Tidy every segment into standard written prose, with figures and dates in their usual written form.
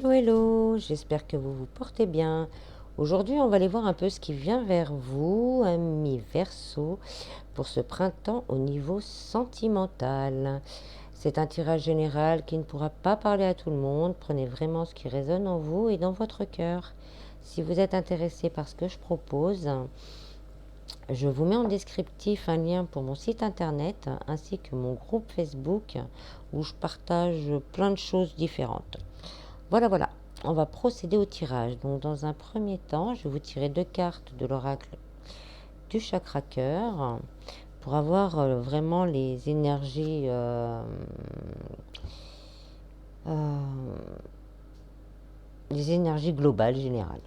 Hello, hello, j'espère que vous vous portez bien. Aujourd'hui, on va aller voir un peu ce qui vient vers vous, amis Verseau, pour ce printemps au niveau sentimental. C'est un tirage général qui ne pourra pas parler à tout le monde. Prenez vraiment ce qui résonne en vous et dans votre cœur. Si vous êtes intéressé par ce que je propose, je vous mets en descriptif un lien pour mon site internet ainsi que mon groupe Facebook où je partage plein de choses différentes. Voilà, on va procéder au tirage. Donc dans un premier temps, je vais vous tirer 2 cartes de l'oracle du chakra cœur pour avoir vraiment les énergies globales, générales.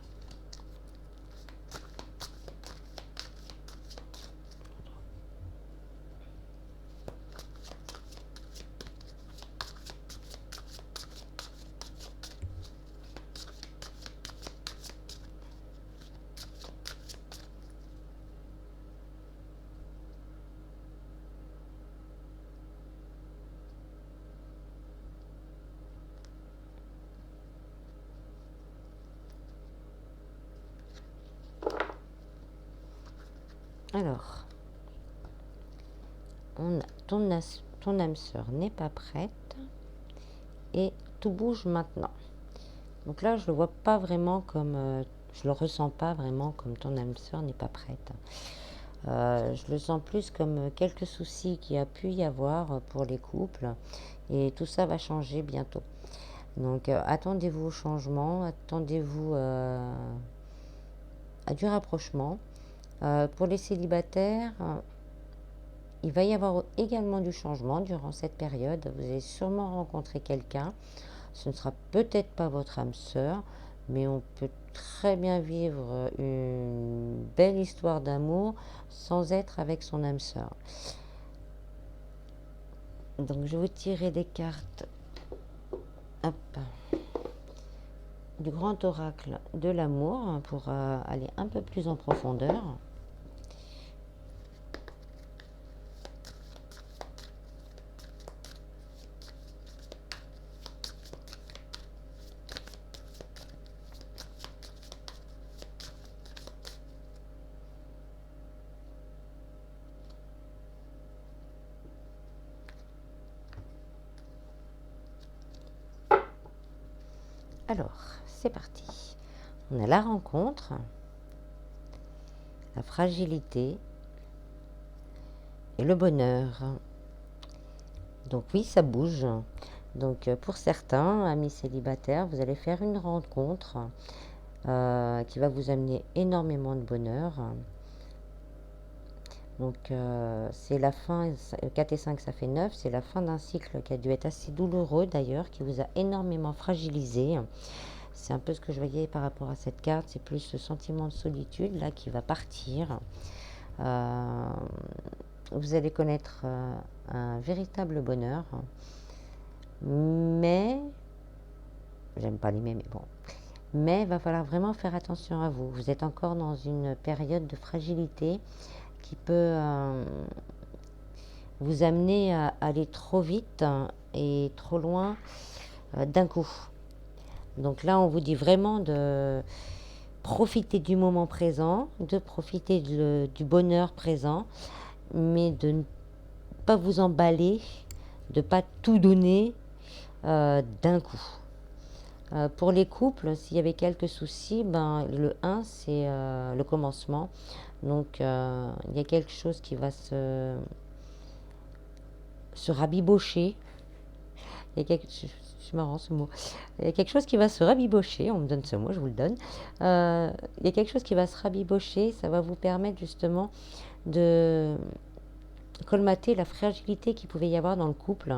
Alors, on a ton âme sœur n'est pas prête et tout bouge maintenant. Donc là, je le vois pas vraiment comme, je le ressens pas vraiment comme ton âme sœur n'est pas prête. Je le sens plus comme quelques soucis qu'il y a pu y avoir pour les couples et tout ça va changer bientôt. Donc attendez-vous au changement, attendez-vous à du rapprochement. Pour les célibataires, il va y avoir également du changement durant cette période. Vous allez sûrement rencontrer quelqu'un. Ce ne sera peut-être pas votre âme sœur, mais on peut très bien vivre une belle histoire d'amour sans être avec son âme sœur. Donc je vais vous tirer des cartes du grand oracle de l'amour pour aller un peu plus en profondeur. Alors, c'est parti. On a la rencontre, la fragilité et le bonheur. Donc oui, ça bouge. Donc pour certains, amis célibataires, vous allez faire une rencontre qui va vous amener énormément de bonheur. Donc c'est la fin, 4 et 5 ça fait 9, c'est la fin d'un cycle qui a dû être assez douloureux d'ailleurs, qui vous a énormément fragilisé. C'est un peu ce que je voyais par rapport à cette carte, c'est plus ce sentiment de solitude là qui va partir. Vous allez connaître un véritable bonheur, mais, j'aime pas les mais bon, mais il va falloir vraiment faire attention à vous. Vous êtes encore dans une période de fragilité qui peut vous amener à aller trop vite et trop loin d'un coup. Donc là, on vous dit vraiment de profiter du moment présent, de profiter du bonheur présent, mais de ne pas vous emballer, de ne pas tout donner d'un coup. Pour les couples, s'il y avait quelques soucis, ben, le 1, c'est le commencement. Donc, il y a quelque chose qui va se rabibocher. C'est marrant ce mot. Il y a quelque chose qui va se rabibocher, on me donne ce mot, je vous le donne. Il y a quelque chose qui va se rabibocher, ça va vous permettre justement de colmater la fragilité qu'il pouvait y avoir dans le couple.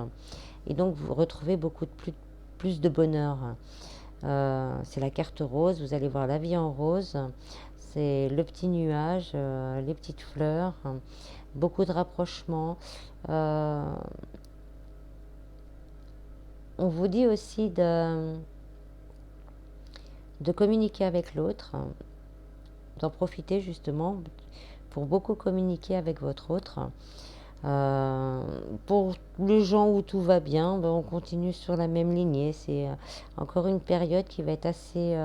Et donc, vous retrouvez beaucoup de plus de bonheur. C'est la carte rose, vous allez voir la vie en rose. C'est le petit nuage, les petites fleurs, beaucoup de rapprochements. On vous dit aussi de communiquer avec l'autre, d'en profiter justement pour beaucoup communiquer avec votre autre. Pour les gens où tout va bien, ben, on continue sur la même lignée. C'est encore une période qui va être assez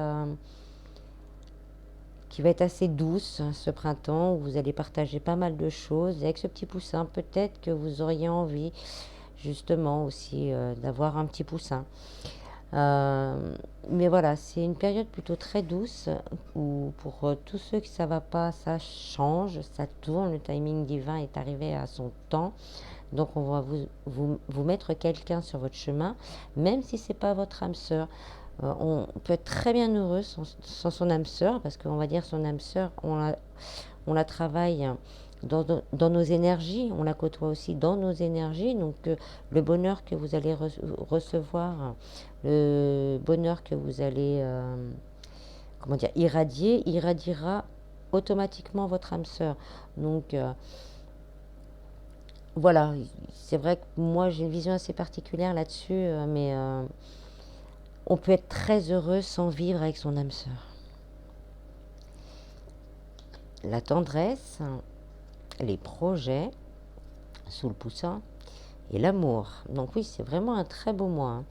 douce, ce printemps, où vous allez partager pas mal de choses. Et avec ce petit poussin, peut-être que vous auriez envie justement aussi d'avoir un petit poussin. Mais voilà, c'est une période plutôt très douce où pour tous ceux qui ça va pas, ça change, ça tourne, le timing divin est arrivé à son temps. Donc on va vous mettre quelqu'un sur votre chemin, même si c'est pas votre âme sœur. On peut être très bien heureux sans son âme sœur, parce qu'on va dire son âme sœur, on la travaille dans nos énergies, on la côtoie aussi dans nos énergies. Donc le bonheur que vous allez recevoir, le bonheur que vous allez comment dire, irradiera automatiquement votre âme sœur. Donc voilà, c'est vrai que moi j'ai une vision assez particulière là-dessus, mais on peut être très heureux sans vivre avec son âme sœur. La tendresse, les projets sous le poussin et l'amour. Donc oui, c'est vraiment un très beau mois, hein.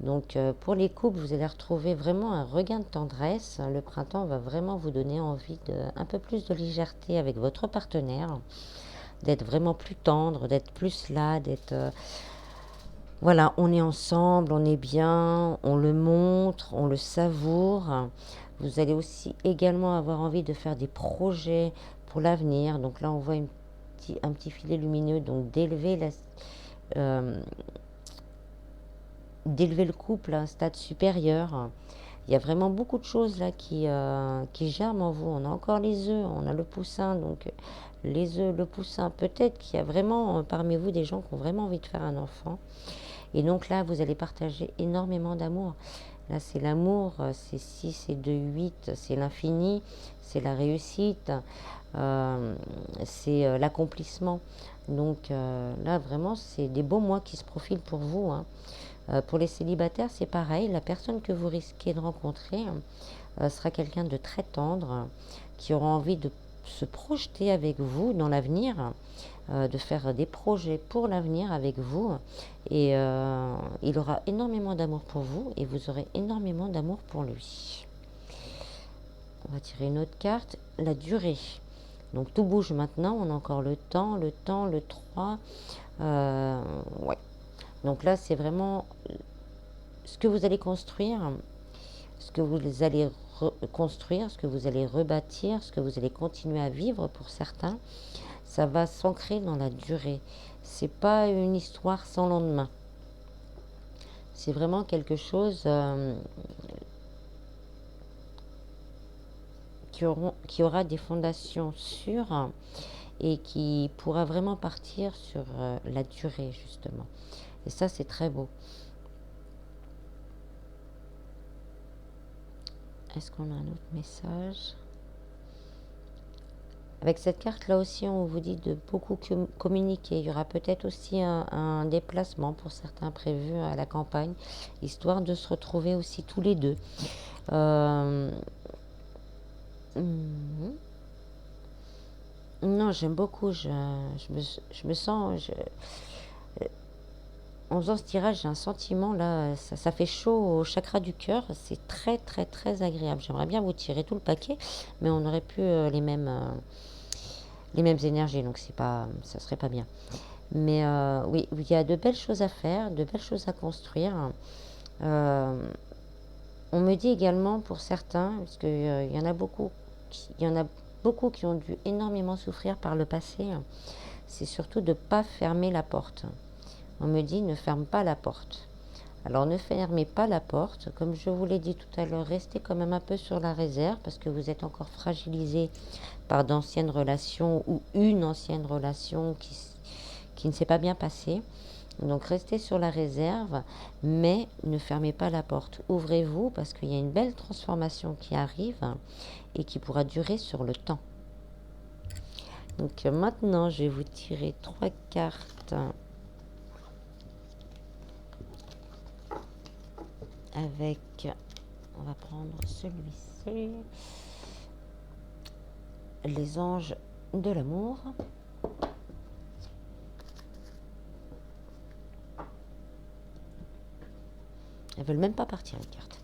Donc pour les couples, vous allez retrouver vraiment un regain de tendresse. Le printemps va vraiment vous donner envie de un peu plus de légèreté avec votre partenaire, d'être vraiment plus tendre, d'être plus là, d'être voilà, on est ensemble, on est bien, on le montre, on le savoure. Vous allez aussi également avoir envie de faire des projets pour l'avenir. Donc là, on voit un petit filet lumineux, donc euh, d'élever le couple à un stade supérieur. Il y a vraiment beaucoup de choses là qui germent en vous. On a encore les œufs, on a le poussin, donc les œufs, le poussin. Peut-être qu'il y a vraiment parmi vous des gens qui ont vraiment envie de faire un enfant. Et donc là, vous allez partager énormément d'amour. Là, c'est l'amour, c'est 6, c'est 2, 8, c'est l'infini, c'est la réussite, c'est l'accomplissement. Donc là, vraiment, c'est des beaux mois qui se profilent pour vous, hein. Pour les célibataires, c'est pareil. La personne que vous risquez de rencontrer sera quelqu'un de très tendre, qui aura envie de se projeter avec vous dans l'avenir, de faire des projets pour l'avenir avec vous. Et il aura énormément d'amour pour vous et vous aurez énormément d'amour pour lui. On va tirer une autre carte, la durée. Donc tout bouge maintenant, on a encore le temps, le 3. Ouais. Donc là, c'est vraiment ce que vous allez construire, ce que vous allez construire, ce que vous allez rebâtir, ce que vous allez continuer à vivre pour certains, ça va s'ancrer dans la durée. C'est pas une histoire sans lendemain. C'est vraiment quelque chose qui aura des fondations sûres et qui pourra vraiment partir sur la durée, justement. Et ça, c'est très beau. Est-ce qu'on a un autre message? Avec cette carte-là aussi, on vous dit de beaucoup communiquer. Il y aura peut-être aussi un déplacement pour certains prévus à la campagne, histoire de se retrouver aussi tous les deux. Non, j'aime beaucoup. Je me sens... en faisant ce tirage, j'ai un sentiment, là, ça fait chaud au chakra du cœur. C'est très, très, très agréable. J'aimerais bien vous tirer tout le paquet, mais on aurait pu les mêmes énergies, donc ça serait pas bien. Mais oui, il y a de belles choses à faire, de belles choses à construire. On me dit également pour certains, parce qu'il y en a beaucoup, qui ont dû énormément souffrir par le passé, c'est surtout de ne pas fermer la porte. On me dit ne ferme pas la porte. Alors ne fermez pas la porte, comme je vous l'ai dit tout à l'heure, restez quand même un peu sur la réserve parce que vous êtes encore fragilisé par d'anciennes relations ou une ancienne relation qui ne s'est pas bien passée. Donc restez sur la réserve, mais ne fermez pas la porte. Ouvrez-vous parce qu'il y a une belle transformation qui arrive et qui pourra durer sur le temps. Donc maintenant, je vais vous tirer 3 cartes avec, on va prendre celui-ci, les anges de l'amour. Elles veulent même pas partir, les cartes.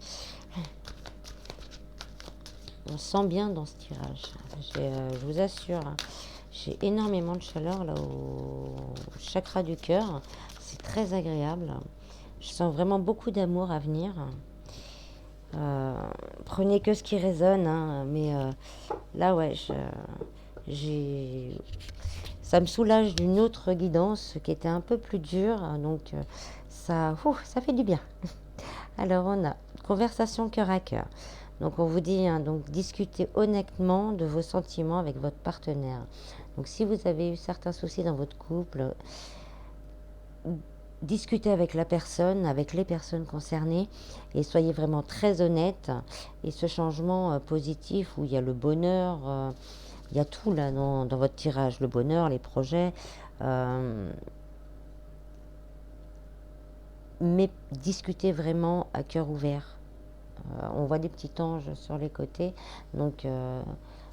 On sent bien dans ce tirage. Je vous assure, hein, j'ai énormément de chaleur là au chakra du cœur. C'est très agréable. Je sens vraiment beaucoup d'amour à venir. Prenez que ce qui résonne, hein, mais là, ouais, ça me soulage d'une autre guidance qui était un peu plus dure, donc ça fait du bien. Alors, on a conversation cœur à cœur. Donc, on vous dit, hein, donc, discutez honnêtement de vos sentiments avec votre partenaire. Donc, si vous avez eu certains soucis dans votre couple, discutez avec la personne, avec les personnes concernées et soyez vraiment très honnête. Et ce changement positif où il y a le bonheur, il y a tout là dans votre tirage, le bonheur, les projets. Mais discutez vraiment à cœur ouvert. On voit des petits anges sur les côtés, donc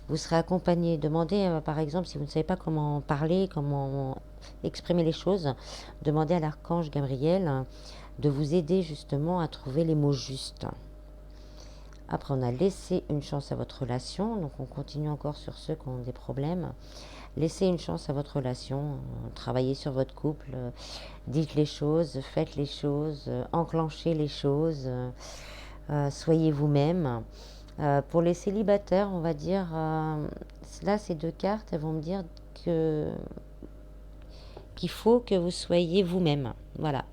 vous serez accompagné. Demandez, par exemple, si vous ne savez pas comment parler, comment exprimer les choses, demandez à l'archange Gabriel de vous aider justement à trouver les mots justes. Après, on a laissé une chance à votre relation, donc on continue encore sur ceux qui ont des problèmes. Laissez une chance à votre relation, travaillez sur votre couple, dites les choses, faites les choses, enclenchez les choses, soyez vous-même. Pour les célibataires, on va dire, là ces deux cartes, elles vont me dire qu'il faut que vous soyez vous-même. Voilà.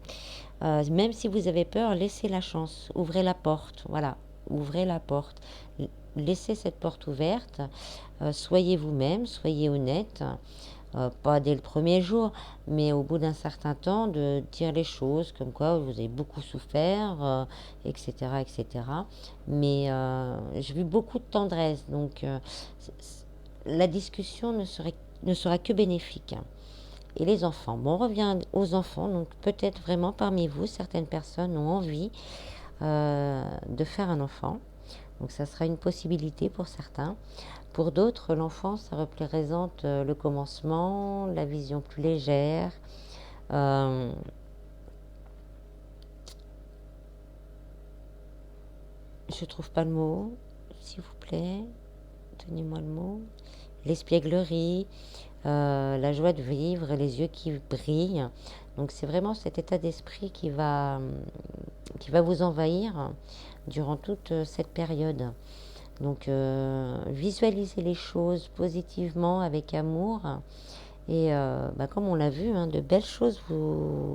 Même si vous avez peur, laissez la chance, ouvrez la porte, voilà, ouvrez la porte. Laissez cette porte ouverte, soyez vous-même, soyez honnête, pas dès le premier jour, mais au bout d'un certain temps, de dire les choses, comme quoi vous avez beaucoup souffert, etc., etc. Mais j'ai vu beaucoup de tendresse, donc la discussion ne sera que bénéfique. Et les enfants, bon, on revient aux enfants, donc peut-être vraiment parmi vous, certaines personnes ont envie de faire un enfant. Donc ça sera une possibilité pour certains. Pour d'autres, l'enfant, ça représente le commencement, la vision plus légère. Je trouve pas le mot, s'il vous plaît. Donnez-moi le mot. L'espièglerie, la joie de vivre, les yeux qui brillent. Donc c'est vraiment cet état d'esprit qui va vous envahir durant toute cette période. Donc visualisez les choses positivement, avec amour. Et comme on l'a vu, hein, de belles choses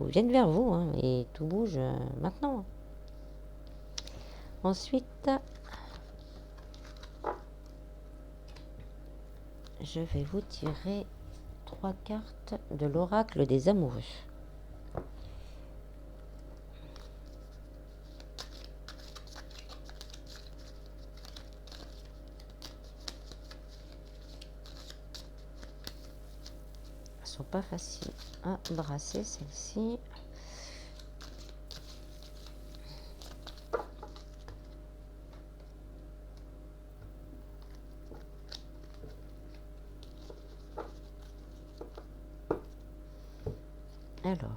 viennent vers vous, hein, et tout bouge maintenant. Ensuite, je vais vous tirer 3 cartes de l'oracle des amoureux. Elles sont pas faciles à brasser, celles-ci. Alors,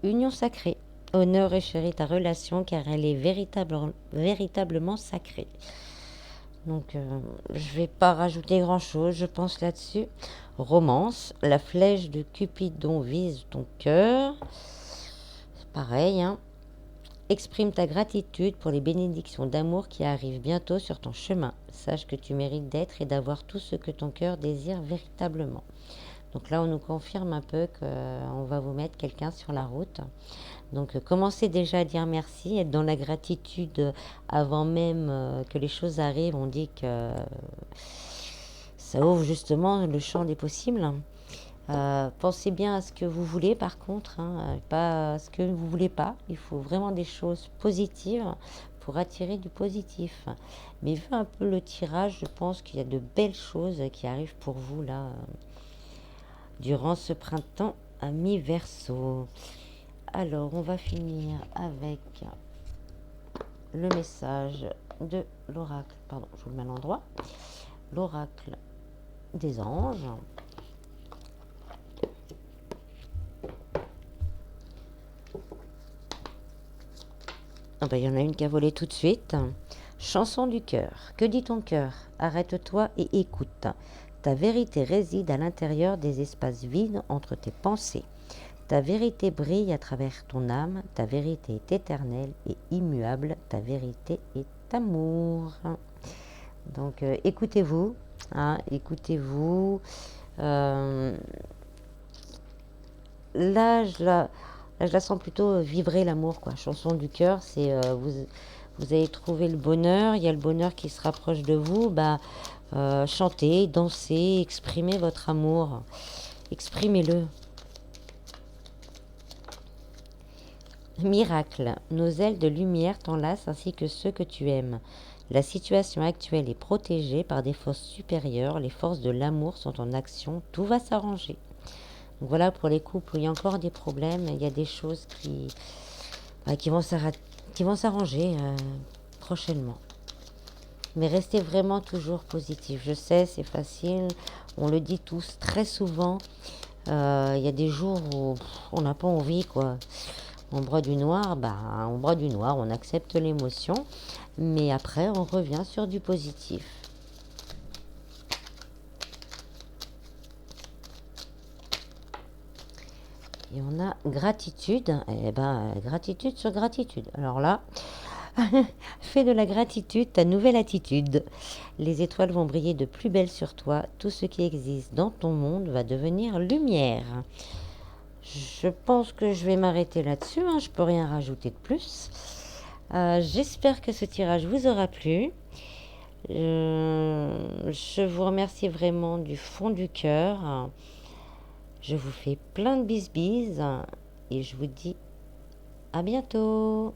union sacrée. Honore et chéris ta relation car elle est véritablement sacrée. Donc, je vais pas rajouter grand-chose, je pense là-dessus. Romance, la flèche de Cupidon vise ton cœur. C'est pareil, hein. Exprime ta gratitude pour les bénédictions d'amour qui arrivent bientôt sur ton chemin. Sache que tu mérites d'être et d'avoir tout ce que ton cœur désire véritablement. Donc là, on nous confirme un peu qu'on va vous mettre quelqu'un sur la route. Donc commencez déjà à dire merci, être dans la gratitude avant même que les choses arrivent. On dit que ça ouvre justement le champ des possibles. Pensez bien à ce que vous voulez par contre, hein, pas à ce que vous ne voulez pas. Il faut vraiment des choses positives pour attirer du positif. Mais vu un peu le tirage, je pense qu'il y a de belles choses qui arrivent pour vous là, durant ce printemps à mi-verseau. Alors, on va finir avec le message de l'oracle. Pardon, je vous le mets à l'endroit. L'oracle des anges. bah, il y en a une qui a volé tout de suite. Chanson du cœur. Que dit ton cœur? Arrête-toi et écoute. Ta vérité réside à l'intérieur des espaces vides entre tes pensées. Ta vérité brille à travers ton âme. Ta vérité est éternelle et immuable. Ta vérité est amour. Donc écoutez-vous, hein, écoutez-vous. Euh, là, je la sens plutôt vibrer l'amour, quoi. Chanson du cœur, c'est vous avez trouvé le bonheur, il y a le bonheur qui se rapproche de vous. Bah, chantez, dansez, exprimez votre amour, exprimez-le. Miracle, nos ailes de lumière t'enlacent ainsi que ceux que tu aimes. La situation actuelle est protégée par des forces supérieures, les forces de l'amour sont en action, tout va s'arranger. Donc voilà pour les couples où il y a encore des problèmes, il y a des choses qui vont s'arranger prochainement. Mais restez vraiment toujours positif. Je sais, c'est facile, on le dit tous très souvent. Il y a des jours où on n'a pas envie, quoi. On broie du noir, on broie du noir, on accepte l'émotion, mais après on revient sur du positif. Et on a gratitude, et gratitude sur gratitude. Alors là, fais de la gratitude ta nouvelle attitude. Les étoiles vont briller de plus belle sur toi. Tout ce qui existe dans ton monde va devenir lumière. Je pense que je vais m'arrêter là-dessus, hein. Je peux rien rajouter de plus. J'espère que ce tirage vous aura plu. Je vous remercie vraiment du fond du cœur. Je vous fais plein de bisbis et je vous dis à bientôt.